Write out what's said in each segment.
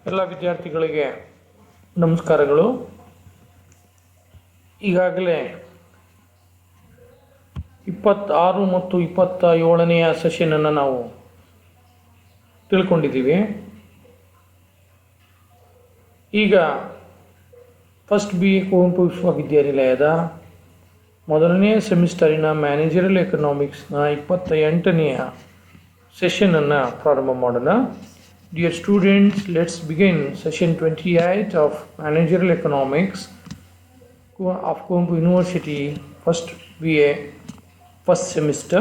ಎಲ್ಲ ವಿದ್ಯಾರ್ಥಿಗಳಿಗೆ ನಮಸ್ಕಾರಗಳು. ಈಗಾಗಲೇ 26 ಮತ್ತು 27ನೆಯ ಸೆಷನನ್ನು ನಾವು ತಿಳ್ಕೊಂಡಿದ್ದೀವಿ. ಈಗ ಫಸ್ಟ್ BA ಕುವೆಂಪು ವಿಶ್ವವಿದ್ಯಾನಿಲಯದ ಮೊದಲನೇ ಸೆಮಿಸ್ಟರಿನ ಮ್ಯಾನೇಜರಿಯಲ್ ಎಕನಾಮಿಕ್ಸ್ನ 28ನೆಯ ಸೆಷನನ್ನು ಪ್ರಾರಂಭ ಮಾಡೋಣ. Dear students, let's begin session 28 of Managerial Economics of Kuveಂಪು University, first BA, first semester.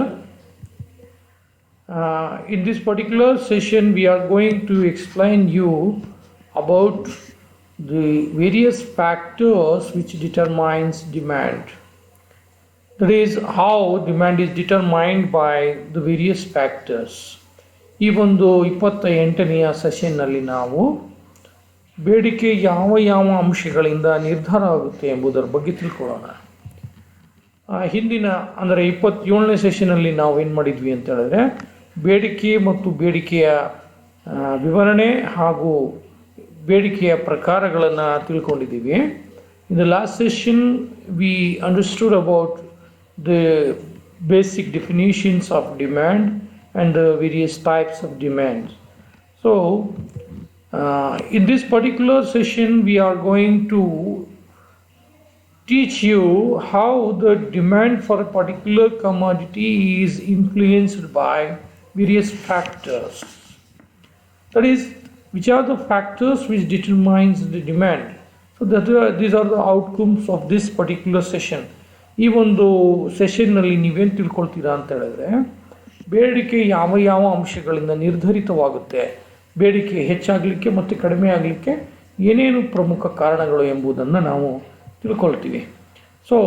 In this particular session, we are going to explain you about the various factors which determines demand. That is, how demand is determined by the various factors. ಈ ಒಂದು 28ನೆಯ ಸೆಷನ್ನಲ್ಲಿ ನಾವು ಬೇಡಿಕೆ ಯಾವ ಅಂಶಗಳಿಂದ ನಿರ್ಧಾರ ಆಗುತ್ತೆ ಎಂಬುದರ ಬಗ್ಗೆ ತಿಳ್ಕೊಳ್ಳೋಣ. ಹಿಂದಿನ ಅಂದರೆ 27ನೇ ಸೆಷನಲ್ಲಿ ನಾವು ಏನು ಮಾಡಿದ್ವಿ ಅಂತ ಹೇಳಿದ್ರೆ, ಬೇಡಿಕೆ ಮತ್ತು ಬೇಡಿಕೆಯ ವಿವರಣೆ ಹಾಗೂ ಬೇಡಿಕೆಯ ಪ್ರಕಾರಗಳನ್ನು ತಿಳ್ಕೊಂಡಿದ್ದೀವಿ. In the last session we understood about the basic definitions of demand and the various types of demands. So in this particular session we are going to teach you how the demand for a particular commodity is influenced by various factors. That is, which are the factors which determines the demand. So these are the outcomes of this particular session. ಈ ಒಂದು ಸೆಷನ್ನಲ್ಲಿ ನೀವೇನು ತಿಳ್ಕೊಳ್ತೀರಾ ಅಂತ ಹೇಳಿದ್ರೆ, ಬೇಡಿಕೆ ಯಾವ ಅಂಶಗಳಿಂದ ನಿರ್ಧರಿತವಾಗುತ್ತೆ, ಬೇಡಿಕೆ ಹೆಚ್ಚಾಗಲಿಕ್ಕೆ ಮತ್ತು ಕಡಿಮೆ ಆಗಲಿಕ್ಕೆ ಏನೇನು ಪ್ರಮುಖ ಕಾರಣಗಳು ಎಂಬುದನ್ನು ನಾವು ತಿಳ್ಕೊಳ್ತೀವಿ. ಸೊ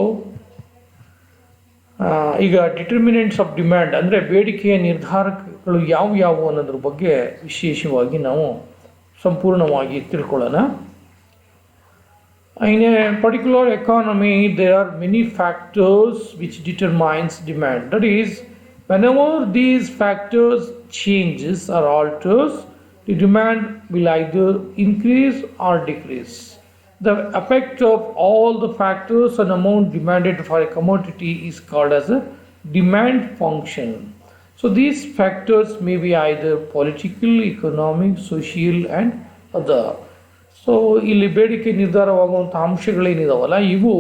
ಈಗ ಡಿಟರ್ಮಿನೆಂಟ್ಸ್ ಆಫ್ ಡಿಮ್ಯಾಂಡ್ ಅಂದರೆ ಬೇಡಿಕೆಯ ನಿರ್ಧಾರಕಗಳು ಯಾವುವು ಅನ್ನೋದ್ರ ಬಗ್ಗೆ ವಿಶೇಷವಾಗಿ ನಾವು ಸಂಪೂರ್ಣವಾಗಿ ತಿಳ್ಕೊಳ್ಳೋಣ. In a particular economy there are many factors which determines demand. That is, whenever these factors changes or alters, the demand will either increase or decrease. The effect of all the factors and amount demanded for a commodity is called as a demand function. So these factors may be either political, economic, social and other. So ಇಲ್ಲಿ ಬೇಡಿಕೆ ನಿರ್ಧಾರವಾಗುವಂಥ ಅಂಶಗಳೇನಿದಾವಲ್ಲ, ಇವು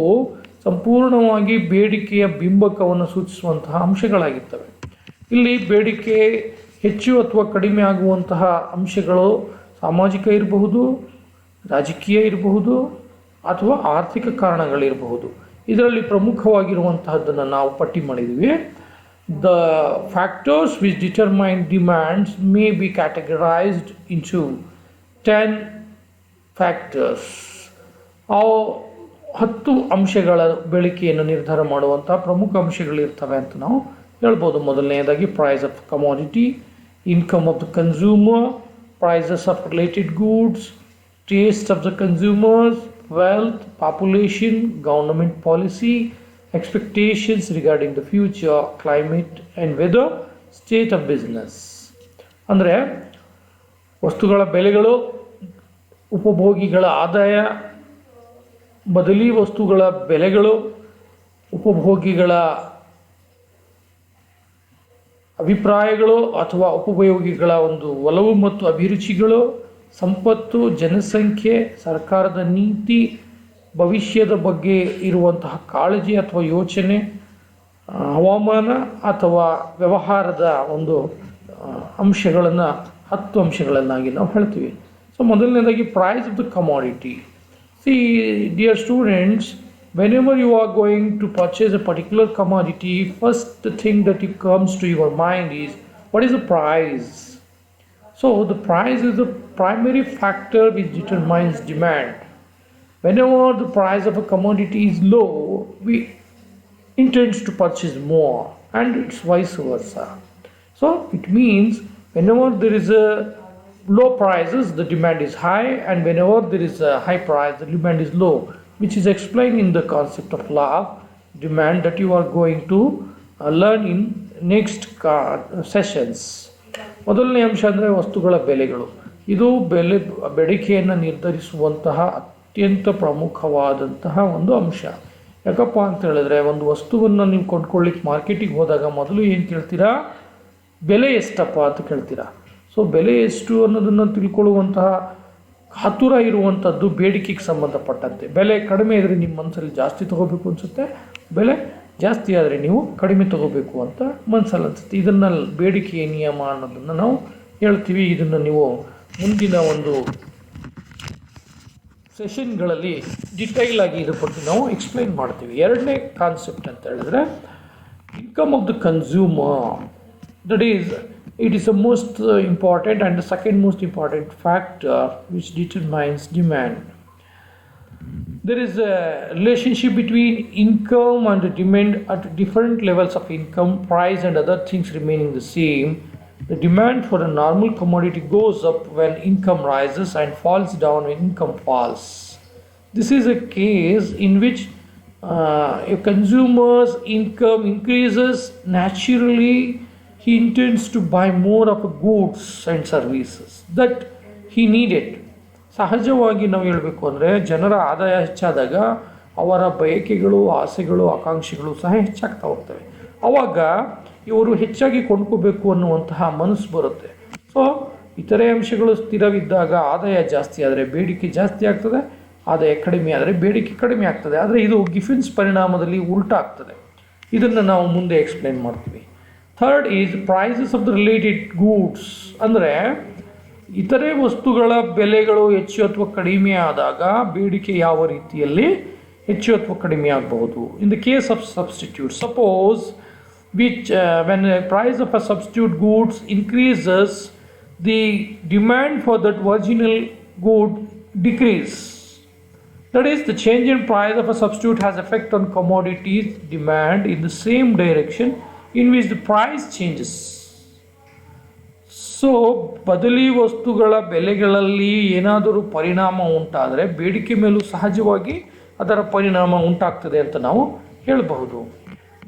ಸಂಪೂರ್ಣವಾಗಿ ಬೇಡಿಕೆಯ ಬಿಂಬಕವನ್ನು ಸೂಚಿಸುವಂತಹ ಅಂಶಗಳಾಗಿರ್ತವೆ. ಇಲ್ಲಿ ಬೇಡಿಕೆ ಹೆಚ್ಚು ಅಥವಾ ಕಡಿಮೆ ಆಗುವಂತಹ ಅಂಶಗಳು ಸಾಮಾಜಿಕ ಇರಬಹುದು, ರಾಜಕೀಯ ಇರಬಹುದು ಅಥವಾ ಆರ್ಥಿಕ ಕಾರಣಗಳಿರಬಹುದು. ಇದರಲ್ಲಿ ಪ್ರಮುಖವಾಗಿರುವಂತಹದ್ದನ್ನು ನಾವು ಪಟ್ಟಿ ಮಾಡಿದ್ದೀವಿ. The factors which determine demands may be categorised into 10 factors. ಆ 10 ಅಂಶಗಳ ಬೇಡಿಕೆಯನ್ನು ನಿರ್ಧಾರ ಮಾಡುವಂಥ ಪ್ರಮುಖ ಅಂಶಗಳಿರ್ತವೆ ಅಂತ ನಾವು ಹೇಳ್ಬೋದು. ಮೊದಲನೆಯದಾಗಿ price of commodity, income of the consumer, prices of related goods, taste of the consumers, wealth, population, government policy, expectations regarding the future, climate and weather, state of business. ಅಂದರೆ ವಸ್ತುಗಳ ಬೆಲೆಗಳು, ಉಪಭೋಗಿಗಳ ಆದಾಯ, ಬದಲಿ ವಸ್ತುಗಳ ಬೆಲೆಗಳು, ಉಪಭೋಗಿಗಳ ಅಭಿಪ್ರಾಯಗಳು ಅಥವಾ ಉಪಭೋಗಿಗಳ ಒಂದು ಒಲವು ಮತ್ತು ಅಭಿರುಚಿಗಳು, ಸಂಪತ್ತು, ಜನಸಂಖ್ಯೆ, ಸರ್ಕಾರದ ನೀತಿ, ಭವಿಷ್ಯದ ಬಗ್ಗೆ ಇರುವಂತಹ ಕಾಳಜಿ ಅಥವಾ ಯೋಚನೆ, ಹವಾಮಾನ ಅಥವಾ ವ್ಯವಹಾರದ ಒಂದು ಅಂಶಗಳನ್ನು 10 ಅಂಶಗಳನ್ನಾಗಿ ನಾವು ಹೇಳ್ತೀವಿ. ಸೊ ಮೊದಲನೇದಾಗಿ price of the commodity. See dear students, whenever you are going to purchase a particular commodity, first thing that it comes to your mind is, what is the price? So the price is the primary factor which determines demand. Whenever the price of a commodity is low, we intend to purchase more, and it's vice versa. So it means whenever there is a low prices, the demand is high, and whenever there is a high price, the demand is low, which is explained in the concept of law of demand that you are going to learn in next sessions. ಮೊದಲನೇ ಅಂಶ ಅಂದರೆ ವಸ್ತುಗಳ ಬೆಲೆಗಳು. ಇದು ಬೇಡಿಕೆಯನ್ನು ನಿರ್ಧರಿಸುವಂತಹ ಅತ್ಯಂತ ಪ್ರಮುಖವಾದಂತಹ ಒಂದು ಅಂಶ. ಯಾಕಪ್ಪ ಅಂತ ಹೇಳಿದ್ರೆ, ಒಂದು ವಸ್ತುವನ್ನು ನೀವು ಕೊಂಡ್ಕೊಳ್ಳಿಕ್ಕೆ ಮಾರ್ಕೆಟಿಗೆ ಹೋದಾಗ ಮೊದಲು ಏನು ಕೇಳ್ತೀರಾ? ಬೆಲೆ ಎಷ್ಟಪ್ಪ ಅಂತ ಕೇಳ್ತೀರಾ. ಸೊ ಬೆಲೆ ಎಷ್ಟು ಅನ್ನೋದನ್ನು ತಿಳ್ಕೊಳ್ಳುವಂತಹ ಕಾತುರ ಇರುವಂಥದ್ದು ಬೇಡಿಕೆಗೆ ಸಂಬಂಧಪಟ್ಟಂತೆ. ಬೆಲೆ ಕಡಿಮೆ ಇದ್ದರೆ ನಿಮ್ಮ ಮನಸ್ಸಲ್ಲಿ ಜಾಸ್ತಿ ತೊಗೋಬೇಕು ಅನಿಸುತ್ತೆ, ಬೆಲೆ ಜಾಸ್ತಿ ಆದರೆ ನೀವು ಕಡಿಮೆ ತೊಗೋಬೇಕು ಅಂತ ಮನಸ್ಸಲ್ಲಿ ಅನಿಸುತ್ತೆ. ಇದನ್ನು ಬೇಡಿಕೆಯ ನಿಯಮ ಅನ್ನೋದನ್ನು ನಾವು ಹೇಳ್ತೀವಿ. ಇದನ್ನು ನೀವು ಮುಂದಿನ ಒಂದು ಸೆಷನ್ಗಳಲ್ಲಿ ಡಿಟೈಲ್ ಆಗಿ ಇದ್ರ ಬಗ್ಗೆ ನಾವು ಎಕ್ಸ್ಪ್ಲೈನ್ ಮಾಡ್ತೀವಿ. ಎರಡನೇ ಕಾನ್ಸೆಪ್ಟ್ ಅಂತ ಹೇಳಿದ್ರೆ income of the consumer. That is it is the most important and the second most important factor which determines demand. There is a relationship between income and the demand at different levels of income, price and other things remaining the same. The demand for a normal commodity goes up when income rises and falls down when income falls. This is a case in which a consumer's income increases naturally. He intends to buy more of goods and services that he needed. ಸಹಜವಾಗಿ ನಾವು ಹೇಳಬೇಕು ಅಂದರೆ, ಜನರ ಆದಾಯ ಹೆಚ್ಚಾದಾಗ ಅವರ ಬಯಕೆಗಳು, ಆಸೆಗಳು, ಆಕಾಂಕ್ಷೆಗಳು ಸಹ ಹೆಚ್ಚಾಗ್ತಾ ಹೋಗ್ತವೆ. ಆವಾಗ ಇವರು ಹೆಚ್ಚಾಗಿ ಕೊಂಡ್ಕೋಬೇಕು ಅನ್ನುವಂತಹ ಮನಸ್ಸು ಬರುತ್ತೆ. ಸೊ ಇತರೆ ಅಂಶಗಳು ಸ್ಥಿರವಿದ್ದಾಗ ಆದಾಯ ಜಾಸ್ತಿ ಆದರೆ ಬೇಡಿಕೆ ಜಾಸ್ತಿ ಆಗ್ತದೆ, ಆದಾಯ ಕಡಿಮೆ ಆದರೆ ಬೇಡಿಕೆ ಕಡಿಮೆ ಆಗ್ತದೆ. ಆದರೆ ಇದು ಗಿಫಿನ್ಸ್ ಪರಿಣಾಮದಲ್ಲಿ ಉಲ್ಟಾ ಆಗ್ತದೆ. ಇದನ್ನು ನಾವು ಮುಂದೆ ಎಕ್ಸ್ಪ್ಲೈನ್ ಮಾಡ್ತೀವಿ. Third is prices of the related goods. ಅಂದರೆ ಇತರೆ ವಸ್ತುಗಳ ಬೆಲೆಗಳು ಹೆಚ್ಚು ಅಥವಾ ಕಡಿಮೆ ಆದಾಗ ಬೇಡಿಕೆ ಯಾವ ರೀತಿಯಲ್ಲಿ ಹೆಚ್ಚು ಅಥವಾ ಕಡಿಮೆ ಆಗಬಹುದು. In the case of substitute, suppose when the price of a substitute goods increases, the demand for that original good decrease. That is, the change in price of a substitute has effect on commodities demand in the same direction in which the price changes. So ಬದಲಿ ವಸ್ತುಗಳ ಬೆಲೆಗಳಲ್ಲಿ ಏನಾದರೂ ಪರಿಣಾಮ ಉಂಟಾದರೆ ಬೇಡಿಕೆ ಮೇಲೂ ಸಹಜವಾಗಿ ಅದರ ಪರಿಣಾಮ ಉಂಟಾಗ್ತದೆ ಅಂತ ನಾವು ಹೇಳಬಹುದು.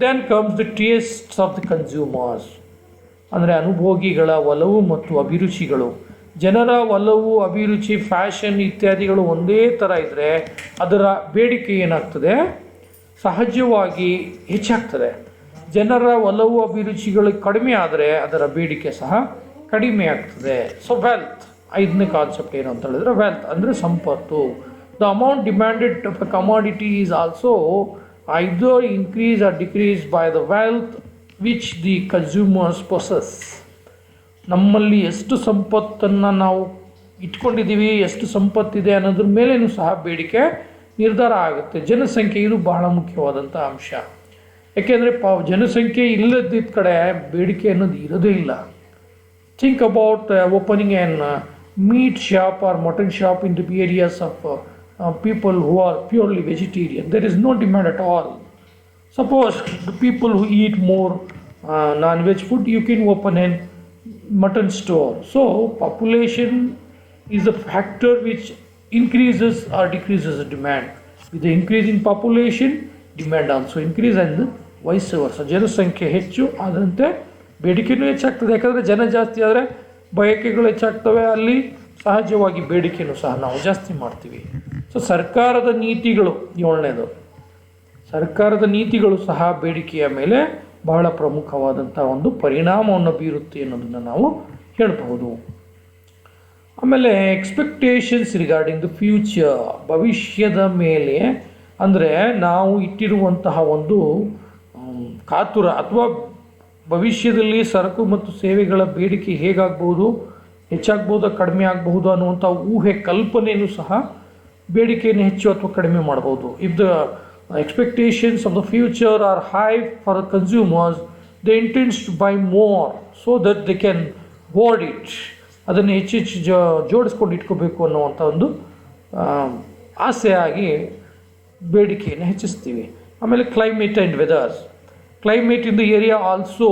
Then comes the tastes of the consumers. ಅಂದರೆ ಅನುಭೋಗಿಗಳ ಒಲವು ಮತ್ತು ಅಭಿರುಚಿಗಳು. ಜನರ ಒಲವು, ಅಭಿರುಚಿ, ಫ್ಯಾಷನ್ ಇತ್ಯಾದಿಗಳು ಒಂದೇ ಥರ ಇದ್ದರೆ ಅದರ ಬೇಡಿಕೆ ಏನಾಗ್ತದೆ? ಸಹಜವಾಗಿ ಹೆಚ್ಚಾಗ್ತದೆ. ಜನರ ಒಲವು ಅಭಿರುಚಿಗಳು ಕಡಿಮೆ ಆದರೆ ಅದರ ಬೇಡಿಕೆ ಸಹ ಕಡಿಮೆ ಆಗ್ತದೆ. ಸೊ ವೆಲ್ತ್, ಐದನೇ ಕಾನ್ಸೆಪ್ಟ್ ಏನು ಅಂತ ಹೇಳಿದ್ರೆ ವೆಲ್ತ್ ಅಂದರೆ ಸಂಪತ್ತು. The amount demanded of A commodity is also either increase R decrease by the wealth which the consumers possess. ನಮ್ಮಲ್ಲಿ ಎಷ್ಟು ಸಂಪತ್ತನ್ನು ನಾವು ಇಟ್ಕೊಂಡಿದ್ದೀವಿ, ಎಷ್ಟು ಸಂಪತ್ತಿದೆ ಅನ್ನೋದ್ರ ಮೇಲೇನೂ ಸಹ ಬೇಡಿಕೆ ನಿರ್ಧಾರ ಆಗುತ್ತೆ. ಜನಸಂಖ್ಯೆ ಇದು ಬಹಳ ಮುಖ್ಯವಾದಂಥ ಅಂಶ. ಯಾಕೆಂದರೆ ಜನಸಂಖ್ಯೆ ಇಲ್ಲದಿದ್ದ ಕಡೆ ಬೇಡಿಕೆ ಅನ್ನೋದು ಇರೋದೇ ಇಲ್ಲ. Think about opening an meat shop or mutton shop in the areas of people who are purely vegetarian. There is no demand at all. Suppose the people who eat more non-veg food, you can open a mutton store. So population is a factor which increases or decreases the demand. With the increase in population, demand also increase and vice versa. ಜನಸಂಖ್ಯೆ ಹೆಚ್ಚು ಆದಂತೆ ಬೇಡಿಕೆನೂ ಹೆಚ್ಚಾಗ್ತದೆ. ಯಾಕಂದರೆ ಜನ ಜಾಸ್ತಿ ಆದರೆ ಬಯಕೆಗಳು ಹೆಚ್ಚಾಗ್ತವೆ, ಅಲ್ಲಿ ಸಹಜವಾಗಿ ಬೇಡಿಕೆನೂ ಸಹ ನಾವು ಜಾಸ್ತಿ ಮಾಡ್ತೀವಿ. ಸೊ ಸರ್ಕಾರದ ನೀತಿಗಳು, ಏಳನೇದು, ಸರ್ಕಾರದ ನೀತಿಗಳು ಸಹ ಬೇಡಿಕೆಯ ಮೇಲೆ ಬಹಳ ಪ್ರಮುಖವಾದಂಥ ಒಂದು ಪರಿಣಾಮವನ್ನು ಬೀರುತ್ತೆ ಅನ್ನೋದನ್ನು ನಾವು ಹೇಳಬಹುದು. ಆಮೇಲೆ ಎಕ್ಸ್ಪೆಕ್ಟೇಷನ್ಸ್ ರಿಗಾರ್ಡಿಂಗ್ ದ ಫ್ಯೂಚರ್, ಭವಿಷ್ಯದ ಮೇಲೆ. ಅಂದರೆ ನಾವು ಇಟ್ಟಿರುವಂತಹ ಒಂದು ಕಾತುರ ಅಥವಾ ಭವಿಷ್ಯದಲ್ಲಿ ಸರಕು ಮತ್ತು ಸೇವೆಗಳ ಬೇಡಿಕೆ ಹೇಗಾಗ್ಬೋದು, ಹೆಚ್ಚಾಗ್ಬೋದು, ಕಡಿಮೆ ಆಗಬಹುದು ಅನ್ನುವಂಥ ಊಹೆ, ಕಲ್ಪನೆಯೂ ಸಹ ಬೇಡಿಕೆಯನ್ನು ಹೆಚ್ಚು ಅಥವಾ ಕಡಿಮೆ ಮಾಡ್ಬೋದು. If the expectations of the future are high for the consumers, they intend to buy more so that they can hoard it. ಅದನ್ನು ಹೆಚ್ಚೆಚ್ಚು ಜೋಡಿಸ್ಕೊಂಡು ಇಟ್ಕೋಬೇಕು ಅನ್ನುವಂಥ ಒಂದು ಆಸೆಯಾಗಿ ಬೇಡಿಕೆಯನ್ನು ಹೆಚ್ಚಿಸ್ತೀವಿ. ಆಮೇಲೆ climate and weathers. Climate in the area also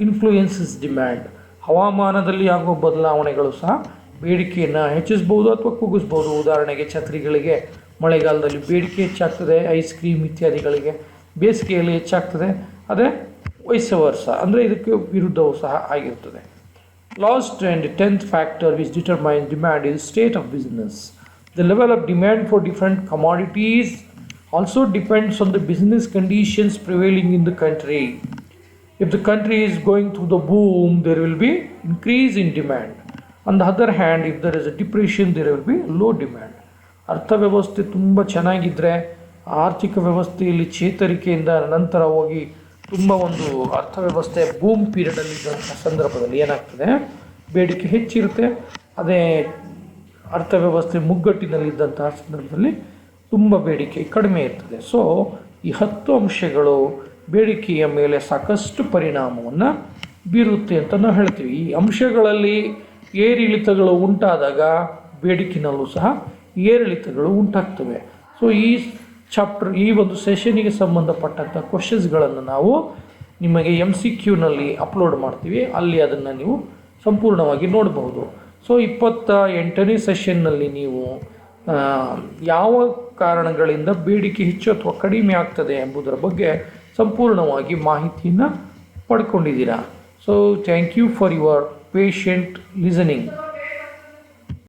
influences demand. ಹವಾಮಾನದಲ್ಲಿ ಆಗೋ ಬದಲಾವಣೆಗಳು ಸಹ ಬೇಡಿಕೆಯನ್ನು ಹೆಚ್ಚಿಸ್ಬೋದು ಅಥವಾ ಕುಗ್ಗಿಸ್ಬೋದು. ಉದಾಹರಣೆಗೆ ಛತ್ರಿಗಳಿಗೆ ಮಳೆಗಾಲದಲ್ಲಿ ಬೇಡಿಕೆ ಹೆಚ್ಚಾಗ್ತದೆ, ಐಸ್ ಕ್ರೀಮ್ ಇತ್ಯಾದಿಗಳಿಗೆ ಬೇಸಿಗೆಯಲ್ಲಿ ಹೆಚ್ಚಾಗ್ತದೆ. ಅದೇ ವೈಸ್ ವರ್ಸ, ಅಂದರೆ ಇದಕ್ಕೆ ವಿರುದ್ಧವೂ ಸಹ ಆಗಿರ್ತದೆ. Last and 10th factor which determines demand is state of business. The level of demand for different commodities also depends on the business conditions prevailing in the country. If the country is going through the boom, there will be increase in demand. On the other hand, if there is a depression, there will be low demand. ಅರ್ಥವ್ಯವಸ್ಥೆ ತುಂಬ ಚೆನ್ನಾಗಿದ್ದರೆ, ಆರ್ಥಿಕ ವ್ಯವಸ್ಥೆಯಲ್ಲಿ ಚೇತರಿಕೆಯಿಂದ ನಂತರ ಹೋಗಿ ತುಂಬ ಒಂದು ಅರ್ಥವ್ಯವಸ್ಥೆ ಬೂಮ್ ಪೀರಿಯಡಲ್ಲಿ ಇದ್ದಂಥ ಸಂದರ್ಭದಲ್ಲಿ ಏನಾಗ್ತದೆ, ಬೇಡಿಕೆ ಹೆಚ್ಚಿರುತ್ತೆ. ಅದೇ ಅರ್ಥವ್ಯವಸ್ಥೆ ಮುಗ್ಗಟ್ಟಿನಲ್ಲಿದ್ದಂತಹ ಸಂದರ್ಭದಲ್ಲಿ ತುಂಬ ಬೇಡಿಕೆ ಕಡಿಮೆ ಇರ್ತದೆ. ಸೊ ಈ 10 ಅಂಶಗಳು ಬೇಡಿಕೆಯ ಮೇಲೆ ಸಾಕಷ್ಟು ಪರಿಣಾಮವನ್ನು ಬೀರುತ್ತೆ ಅಂತ ನಾವು ಹೇಳ್ತೀವಿ. ಈ ಅಂಶಗಳಲ್ಲಿ ಏರಿಳಿತಗಳು ಉಂಟಾದಾಗ ಬೇಡಿಕೆನಲ್ಲೂ ಸಹ ಏರಿಳಿತಗಳು ಉಂಟಾಗ್ತವೆ. ಸೊ ಈ ಒಂದು ಸೆಷನಿಗೆ ಸಂಬಂಧಪಟ್ಟಂಥ ಕ್ವಶನ್ಸ್ಗಳನ್ನು ನಾವು ನಿಮಗೆ MCQನಲ್ಲಿ ಅಪ್ಲೋಡ್ ಮಾಡ್ತೀವಿ, ಅಲ್ಲಿ ಅದನ್ನು ನೀವು ಸಂಪೂರ್ಣವಾಗಿ ನೋಡಬಹುದು. ಸೊ 28ನೇ ಸೆಷನ್ನಲ್ಲಿ ನೀವು ಯಾವ ಕಾರಣಗಳಿಂದ ಬೇಡಿಕೆ ಹೆಚ್ಚು ಅಥವಾ ಕಡಿಮೆ ಆಗ್ತದೆ ಎಂಬುದರ ಬಗ್ಗೆ ಸಂಪೂರ್ಣವಾಗಿ ಮಾಹಿತಿಯನ್ನು ಪಡ್ಕೊಂಡಿದ್ದೀರಾ. So thank you for your patient listening.